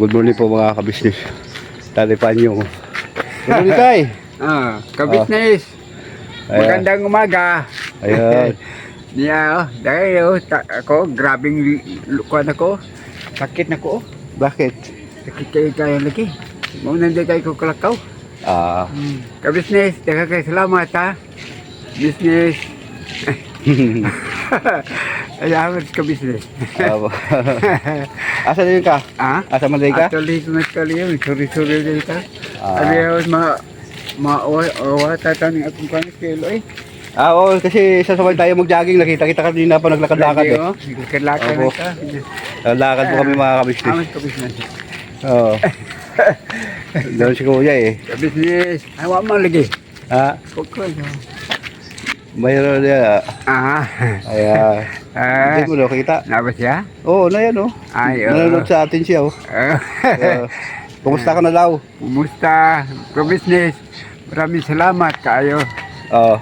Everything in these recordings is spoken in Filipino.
good morning po mga kabisnes. Talipan nyo. Good morning, Tay. Kabisnes. Magandang umaga. Ayan. Dahil ako, grabing lukuan ako. Sakit na ko. Bakit? Sakit kayo lagi. Maunan di kayo ko kalakaw. Kabisnes, daga kayo salamat ha. Business. Ayaw ka business. Asa din ka? Asa man din ka? Actually, yun. Suri-suri din ka. Ayaw, mawata ni akong kanis kilo eh. Oo, kasi sasabay tayo mag-jogging. Nakita kita kanina pa naglakad-lakad eh. Naglakad na ka. Lakad po kami mga kabisnes. Amas ka business. Oo. Doon si Kuya eh. Business. Ayaw mo lagi. Pagkol. Mayroon niya. Ayan. Hindi mo nakita. Nabas siya? Oo, na yan oh. Nanonood sa atin siya oh. Kumusta ka na daw? Kumusta? Ka-business. Maraming salamat kayo. Oo.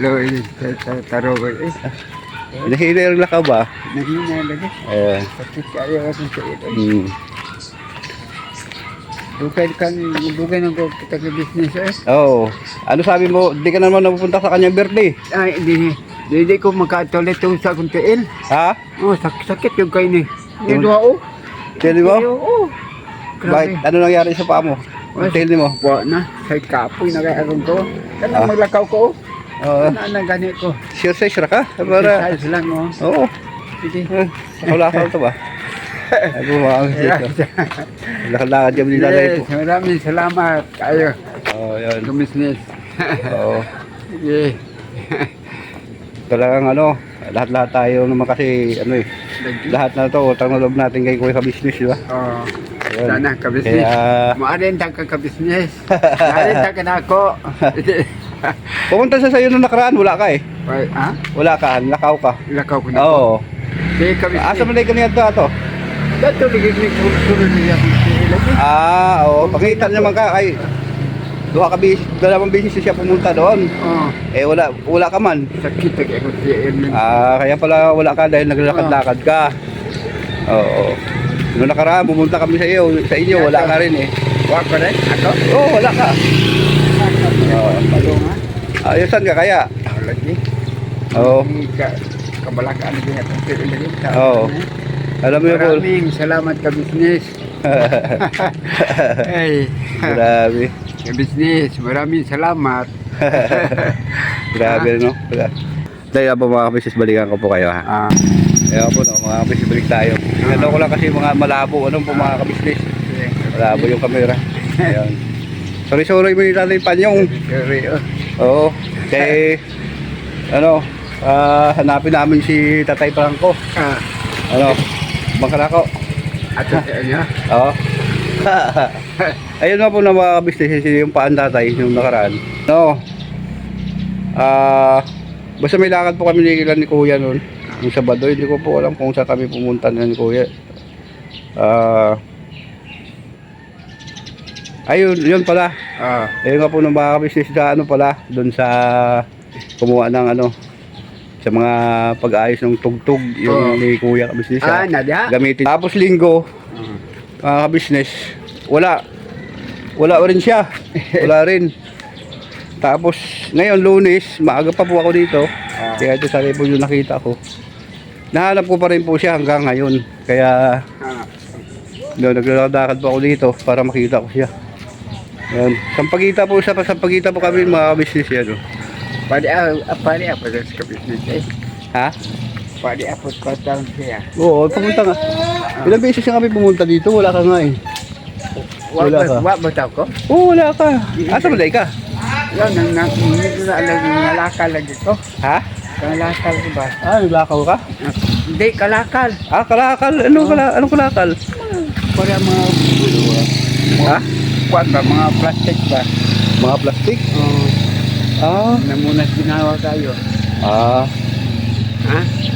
Loy, tarogo eh. Nahina yung lakaw ba? Nahina lagi. Ayan. Sakit kayo kasi sa ito. Dugay ng kita sa business eh. Oo. Ano sabi mo? Di ka naman napupunta sa kanyang birthday? Ay, hindi ko magkatulit yung sa akong tiil. Ha? Sakit yung kayo ni. Yung duha o. Tili mo? Oo. Bakit? Ano nangyari sa paa mo? Tili mo? Buwa na. Sa kapoy na kaya akong ko. Kaya maglakaw ko. Oo. Ano ganit ko. Sure ka? Para... Size lang o. Oo. Sige. Nakulakaw ito ba? Ay, bumawag dito. Lakad-lakad kami nila na ito. Maraming salamat kayo. Oo, yan. Business. Oo. Sige. Talagang ano, lahat-lahat tayo naman kasi ano eh. Lahat na ito, utang na loob natin kay Kuya Kabisnes, di ba? Oo. Ayun. Sana kabisnes. Kaya... Maarin ka kabisnes. Maarin ka na ako. Pumunta sa sayo nung nakaraan, wala ka eh. Ha? Wala ka, lakaw ka. Lakaw ko na ako. Oo. Sige kabisnes. Asa man na kanina ito? Dato ligig kultur niya lagi. Oo. Pakita naman ka kay dalawang beses siya pumunta doon. Oo. Eh wala ka man. Sakit ako siya. Kaya pala wala ka dahil naglalakad-lakad ka. Oo. Noong nakaraan pumunta kami sa inyo, wala ka rin eh. Wala ka rin? Ako? Oo, wala ka. Oo. Palunga. Ayusan ka kaya? Lagi. Oo. Kabalakaan din ako lagi. Oo. Alam mo yun, Paul. Maraming salamat ka business. Hey. Grabe. Ka business, maraming salamat. Grabe no. Dahil po mga kabisnes, balikan ko po kayo ha. Kaya po no, mga kabisnes, balik tayo. Ito ko lang kasi mga malabo. Anong po mga kabisnes? Malabo yung camera. Ayan. Sorry mo nila yung panyong. Sorry. Oo. Kaya ano, hanapin namin si Tatay Franco. Ano, Bangkalako. At sa inyo? Oo. Ayun nga po na mga kabisnes, yung paan tatay yung nakaraan. No. Basta may lakad po kami ni Kuya noon. Yung Sabado, hindi ko po alam kung saan kami pumunta na ni Kuya. Ayun, yun pala. Ayun nga po ng mga kabisnes sa ano pala, doon sa kumuha ng ano, sa mga pag-ayos ng tugtog yung ni Kuya kabisnes. Gamitin. Tapos linggo, mga kabisnes, wala rin siya. Wala rin. Tapos ngayon Lunes, maaga pa po ako dito. Kaya ito sa po yung nakita ko. Nahanap ko pa rin po siya hanggang ngayon. Kaya naglalakad pa ako dito para makita ko siya. Yan. Sampagita po kami mga kabisnes yan. Pwede ako sa kabisnes eh. Ha? Pwede ako sa siya. Oo, pumunta nga. Ilang beses nga kami pumunta dito, wala ka nga eh. Wala ka. Wala ba ko? Oo, wala ka. Asa ba ka? Yan, nalakal lagi ko. Ha? Kalakal ko ba? Naglakaw ka? Hindi, kalakal. Kalakal. Anong kalakal? Para mga ha? Kuwan ba? Mga plastic ba? Mga plastic? Namunas ginawa tayo. Ha?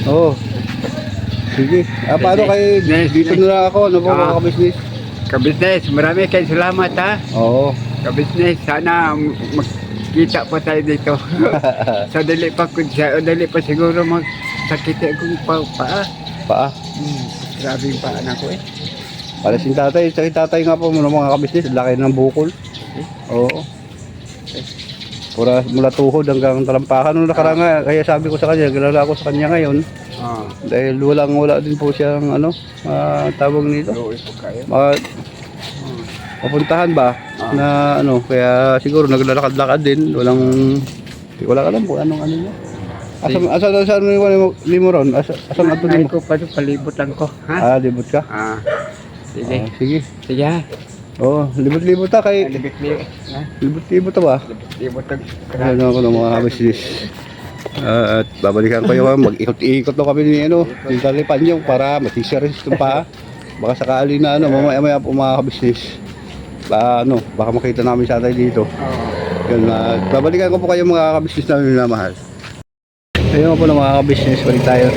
Oo. Sige. Paano kayo dito na lang ako? Ano po mga kabisnes? Kabisnes, marami kayong salamat ha. Oo. Kabisnes, sana magkita pa tayo dito. Sa dali pa siguro magsakit akong paa. Paa? Grabe yung paan ako eh. Para si tatay, sa tatay nga po ng mga kabisnes, laki ng bukol. Oo. Mula tuhod hanggang talampakan nung nakaraan nga, kaya sabi ko sa kanya, kilala ko sa kanya ngayon. Dahil wala din po siyang tawag nito. Papuntahan ba na kaya siguro naglalakad-lakad din, wala ka lang po anong niya. Asan mo ron? Asan ato din ko pa palibot lang ko. Libot ka? Sige. Sige. Sige. Libot-libot ta kay libot-libot ta ba? Libot lang. Ano ako ng mga business. At babalikan ko yung mag-ikot-ikot lang kami ni yung talipan yung para matiseries itong pa. Baka sakali na mamaya-maya po mga business. Baka makita namin sa tayo dito. Yun, babalikan ko po kayo mga business namin minamahal. Ayun po ng mga ka-business, balik tayo.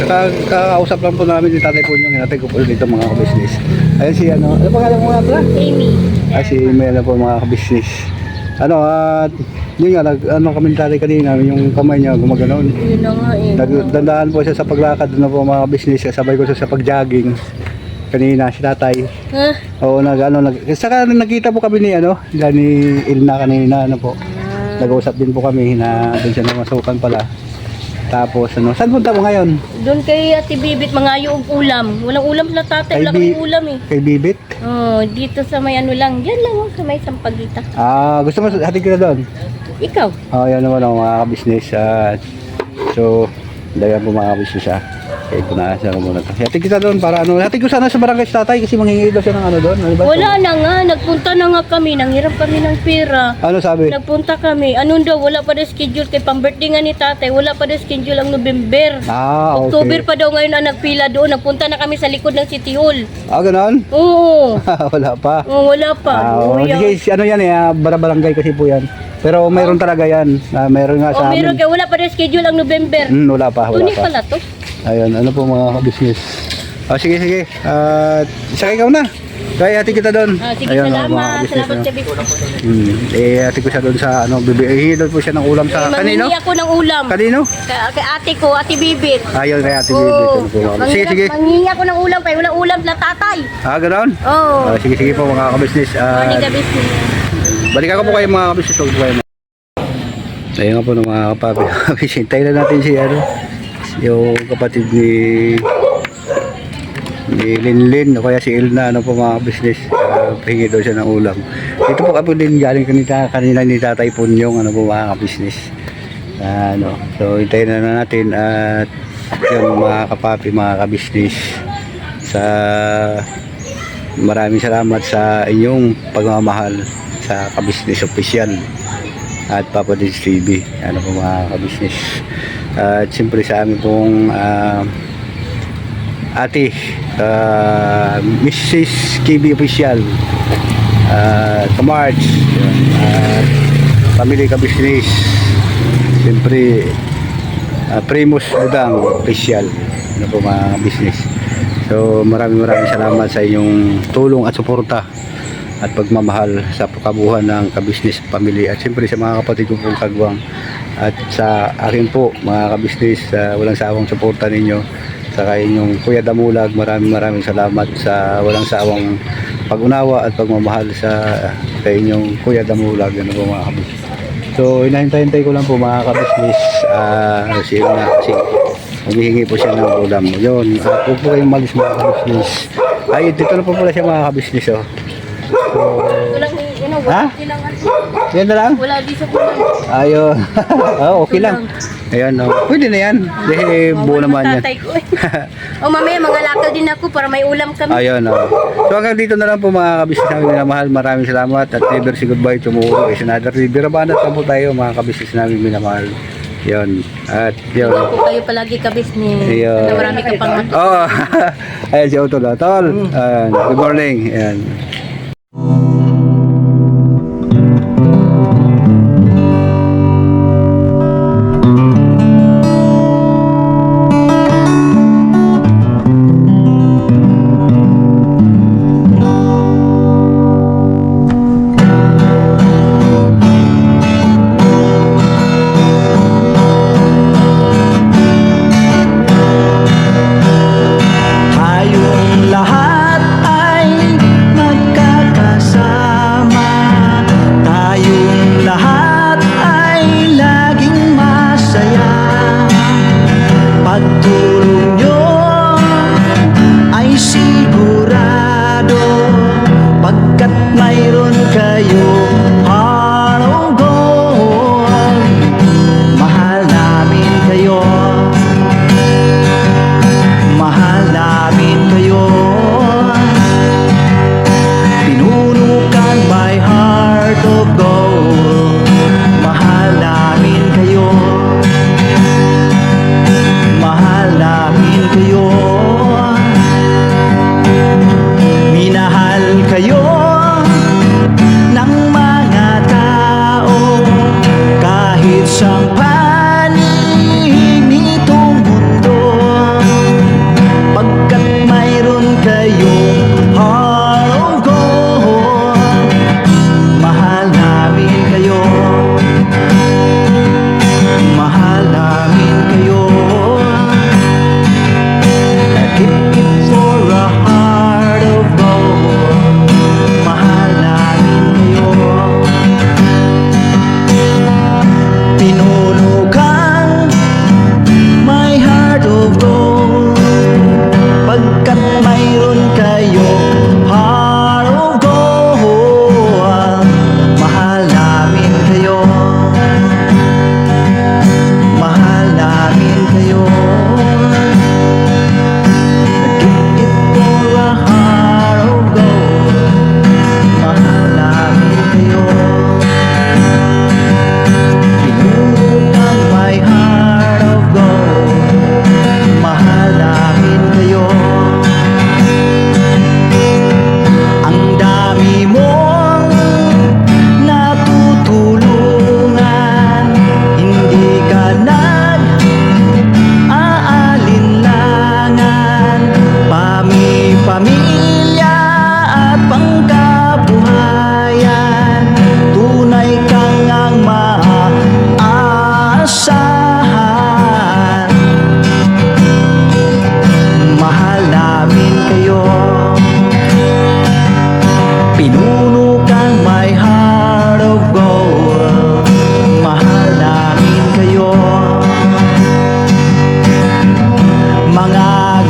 Kakausap lang po namin yung tatay po nyo. Hinatay ko po dito mga ka-business. Ayun si ano pangalan mo nga pala? Amy. Si Amy na po mga ka-business. Yun nga, kami tatay kanina, yung kamay niya gumaganon. Yun na nga eh. Nagdandaan po siya sa paglakad na po mga business. Sabay ko siya sa pag-jogging. Kanina si tatay. Oo, saka nakita po kami ni Ilna kanina po. Nag-uusap din po kami na doon siya namasukan pala. Tapos saan punta mo ngayon? Doon kay Ate Bibit, mga yung ulam. Walang ulam na tatay, wala kaming ulam eh. Kay Bibit? Dito sa may lang. Diyan lang sa may Sampaguita. Gusto mo hatid ka na doon? Ikaw? Yan naman mga ka-business. So, dagan po mga ka-business Kaya punaasa ko muna. Hatid kita doon para hatid ko sana sa barangay sa tatay kasi manghingi daw siya ng doon. Wala na nga, nagpunta na nga kami, nanghiram kami ng pera. Ano sabi? Nagpunta kami, daw, wala pa na schedule kay pang-birthday nga ni tatay, wala pa na schedule ang November. Okay. October pa daw ngayon ang nagpila doon, nagpunta na kami sa likod ng City Hall. Ganon? Oo. Wala pa. Wala pa. Kasi yan barangay kasi po yan. Pero mayroon talaga yan. Mayroon nga sa amin. Meron kaya wala pa na schedule ang November. Wala pa. Tunig pala to. Ayun, ano po mga ka-business. Sige. Sakay ikaw na. Kaya hati kita doon. Sige, salamat. Salamat sa Bibit. Hati ko siya doon sa hihingi doon po siya ng ulam sa kanino? Manghingi ako ng ulam. Kanino? Kay ate ko, Ate Bibit. Ayun, kay Ate Bibit. Sige. Manghingi ako ng ulam kay wala ulam na tatay. Ganoon? Oo. Sige po mga ka-business. Morning ka business. Balikan ko po kayo mga ka-business. Huwag po kayo. Ayun nga po ng mga kapapi. Hintayin na natin si yung kapatid ni Linlin o kaya si Ilna po mga business. Pahingi daw siya ng ulam. Ito po kami din galing kanina ni Tatay Punyong po mga business. So hintayin na natin at yun mga kapapi mga ka-business. Maraming salamat sa inyong pagmamahal sa ka-business official at Papa Dins TV. Po mga ka-business. At siyempre sa amin pong ate Mrs. KB Official Kamarch Family Ka-Business, siyempre Primus Budang Official po mga business. So maraming salamat sa inyong tulong at suporta at pagmamahal sa kabuuan ng ka-business family at siyempre sa mga kapatid ko pong kagwang at sa akin po mga ka-business, walang sawang suporta ninyo sa inyong Kuya Damulag. Maraming salamat sa walang sawang pag-unawa at pagmamahal sa inyong Kuya Damulag po mga ka-business. So hinahintay ko lang po mga ka-business si Ilna kasi humihingi po siya ng ulam yun. Huwag po kayong malis mga ka-business. Dito na po pala siya mga ka-business. Yan na lang? Wala di sa kulang. Ayun. Okay lang. Ayan, pwede na yan. Dahil buo naman yan. Mamaya mga lakal din ako para may ulam kami. Ayun, So hanggang dito na lang po mga kabisnes namin minamahal. Maraming salamat at never say goodbye tomorrow is another day. Birabanat lang po tayo mga kabisnes namin minamahal. Yun. At yun. Hindi po kayo palagi ka-business. Ayun. Na marami ka pang Ayan si Otol. Tol. Good morning. Ayan.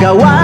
gawa